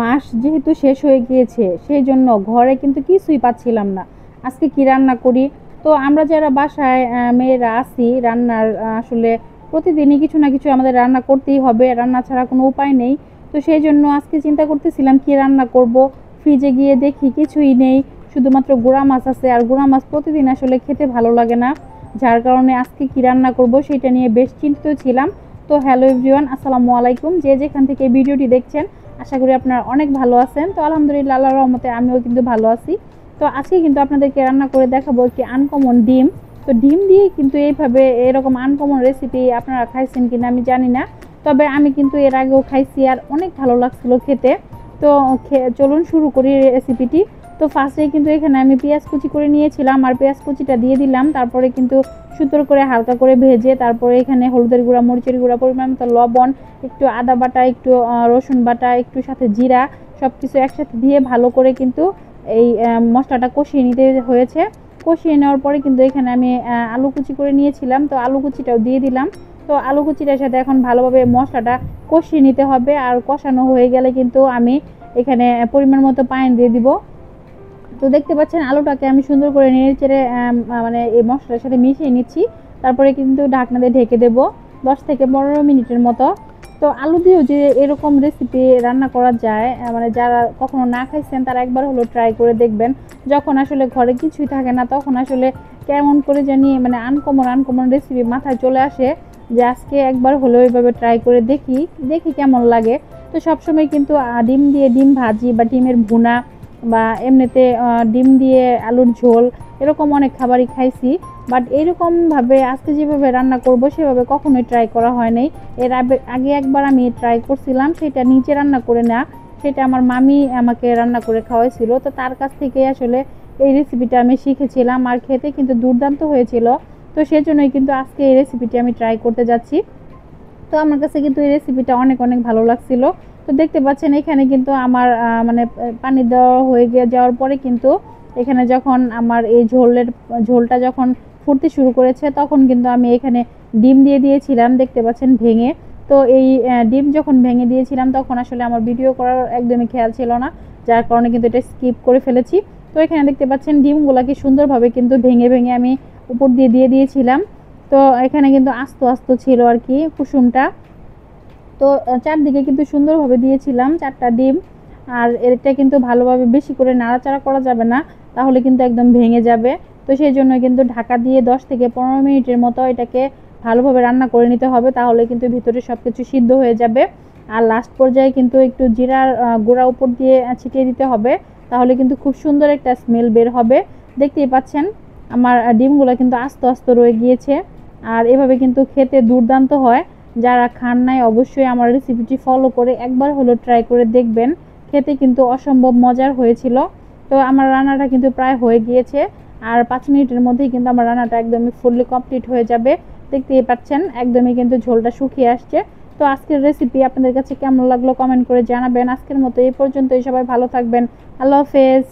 মাস যেহেতু শেষ হয়ে গিয়েছে সেই জন্য ঘরে কিন্তু কিছুই পাচ্ছিলাম না। আজকে কি রান্না করি? তো আমরা যারা বাসায় মেয়েরা আছি রান্নার আসলে প্রতিদিনই কিছু না কিছু আমাদের রান্না করতেই হবে, রান্না ছাড়া কোনো উপায় নেই। তো সেই জন্য আজকে চিন্তা করতেছিলাম কি রান্না করব। ফ্রিজে গিয়ে দেখি কিছুই নেই, শুধুমাত্র গুঁড়া মাছ আছে। আর গুঁড়া মাছ প্রতিদিন আসলে খেতে ভালো লাগে না, যার কারণে আজকে কি রান্না করব সেটা নিয়ে বেশ চিন্তিত ছিলাম। তো হ্যালো এভরিওয়ান, আসসালামু আলাইকুম। যে যেখান থেকে এই ভিডিওটি দেখছেন আশা করি আপনারা অনেক ভালো আছেন। তো আলহামদুলিল্লাহ আল্লাহর রহমতে আমিও কিন্তু ভালো আছি। তো আজকে কিন্তু আপনাদেরকে রান্না করে দেখাবো একটি আনকমন ডিম। তো ডিম দিয়ে কিন্তু এইভাবে এরকম আনকমন রেসিপি আপনারা খাইছেন কিনা আমি জানি না, তবে আমি কিন্তু এর আগেও খাইছি আর অনেক ভালো লাগছিল খেতে। তো চলুন শুরু করি রেসিপিটি। তো ফার্স্টে কিন্তু এখানে আমি পেঁয়াজ কুচি করে নিয়েছিলাম আর পেঁয়াজ কুচিটা দিয়ে দিলাম। তারপরে কিন্তু সুন্দর করে হালকা করে ভেজে তারপরে এখানে হলুদের গুঁড়া, মরিচের গুঁড়া, পরিমাণ মতো লবণ, একটু আদা বাটা, একটু রসুন বাটা, একটু সাথে জিরা, সব কিছু একসাথে দিয়ে ভালো করে কিন্তু এই মশলাটা কষিয়ে নিতে হয়েছে। কষিয়ে নেওয়ার পরে কিন্তু এখানে আমি আলু কুচি করে নিয়েছিলাম, তো আলু কুচিটাও দিয়ে দিলাম। তো আলু কুচিটার সাথে এখন ভালোভাবে মশলাটা কষিয়ে নিতে হবে। আর কষানো হয়ে গেলে কিন্তু আমি এখানে পরিমাণ মতো পানি দিয়ে দিব। তো দেখতে পাচ্ছেন আলুটাকে আমি সুন্দর করে নেড়ে চেড়ে মানে এই মশলার সাথে মিশিয়ে নিচ্ছি। তারপরে কিন্তু ঢাকনা দিয়ে ঢেকে দেবো 10 থেকে 15 মিনিটের মতো। তো আলু দিয়েও যে এরকম রেসিপি রান্না করা যায়, মানে যারা কখনো না খাইছেন তারা একবার হলো ট্রাই করে দেখবেন। যখন আসলে ঘরে কিছুই থাকে না তখন আসলে কেমন করে জানি মানে আনকমন আনকমন রেসিপি মাথায় চলে আসে যে আজকে একবার হলো এইভাবে ট্রাই করে দেখি দেখি কেমন লাগে। তো সবসময় কিন্তু ডিম দিয়ে ডিম ভাজি বা ডিমের ভুনা বা এমনিতে ডিম দিয়ে আলুর ঝোল এরকম অনেক খাবারই খাইছি, বাট এইরকমভাবে আজকে যেভাবে রান্না করব সেভাবে কখনোই ট্রাই করা হয় নাই। এর আগে একবার আমি ট্রাই করছিলাম, সেটা নিজে রান্না করে না, সেটা আমার মামি আমাকে রান্না করে খাওয়াইছিল। তো তার কাছ থেকে আসলে এই রেসিপিটা আমি শিখেছিলাম আর খেতে কিন্তু দুর্দান্ত হয়েছিল। তো সেজন্যই কিন্তু আজকে এই রেসিপিটি আমি ট্রাই করতে যাচ্ছি। তো আমার কাছে কিন্তু এই রেসিপিটা অনেক অনেক ভালো লাগছিল। তো দেখতে পাচ্ছেন এখানে কিন্তু আমার মানে পানি দেওয়া হয়ে যাওয়ার পরে কিন্তু এখানে যখন আমার এই ঝোলটা যখন ফুটতে শুরু করেছে তখন কিন্তু আমি এখানে ডিম দিয়ে দিয়েছিলাম, দেখতে পাচ্ছেন ভেঙে। তো এই ডিম যখন ভেঙে দিয়েছিলাম তখন আসলে আমার ভিডিও করার একদমই খেয়াল ছিল না, যার কারণে কিন্তু এটা স্কিপ করে ফেলেছি। তো এখানে দেখতে পাচ্ছেন ডিমগুলোকে সুন্দরভাবে কিন্তু ভেঙে ভেঙে আমি উপর দিয়ে দিয়ে দিয়েছিলাম। তো এখানে কিন্তু আস্ত আস্ত ছিল আর কি কুসুমটা। তো চারদিকে কিন্তু সুন্দরভাবে দিয়েছিলাম 4টা ডিম। আর এটা কিন্তু ভালোভাবে বেশি করে নাড়াচাড়া করা যাবে না, তাহলে কিন্তু একদম ভেঙে যাবে। তো সেই জন্য কিন্তু ঢাকা দিয়ে 10 থেকে 15 মিনিটের মতো এটাকে ভালোভাবে রান্না করে নিতে হবে, তাহলে কিন্তু ভিতরে সব কিছু সিদ্ধ হয়ে যাবে। আর লাস্ট পর্যায়ে কিন্তু একটু জিরার গুঁড়া উপর দিয়ে ছিটিয়ে দিতে হবে, তাহলে কিন্তু খুব সুন্দর একটা স্মেল বের হবে। দেখতেই পাচ্ছেন আমার ডিমগুলো কিন্তু আস্ত আস্ত রয়ে গিয়েছে। আর এভাবে কিন্তু খেতে দুর্দান্ত হয়। যারা খান নাই অবশ্যই আমার রেসিপিটি ফলো করে একবার হলো ট্রাই করে দেখবেন, খেতে কিন্তু অসম্ভব মজার হয়েছিল। তো আমার রান্নাটা কিন্তু প্রায় হয়ে গিয়েছে, আর 5 মিনিটের মধ্যেই কিন্তু আমার রান্নাটা একদমই ফুললি কমপ্লিট হয়ে যাবে। দেখতেই পাচ্ছেন একদমই কিন্তু ঝোলটা শুকিয়ে আসছে। তো আজকের রেসিপি আপনাদের কাছে কেমন লাগলো কমেন্ট করে জানাবেন। আজকের মতো এই পর্যন্তই, সবাই ভালো থাকবেন। আল্লাহ হাফেজ।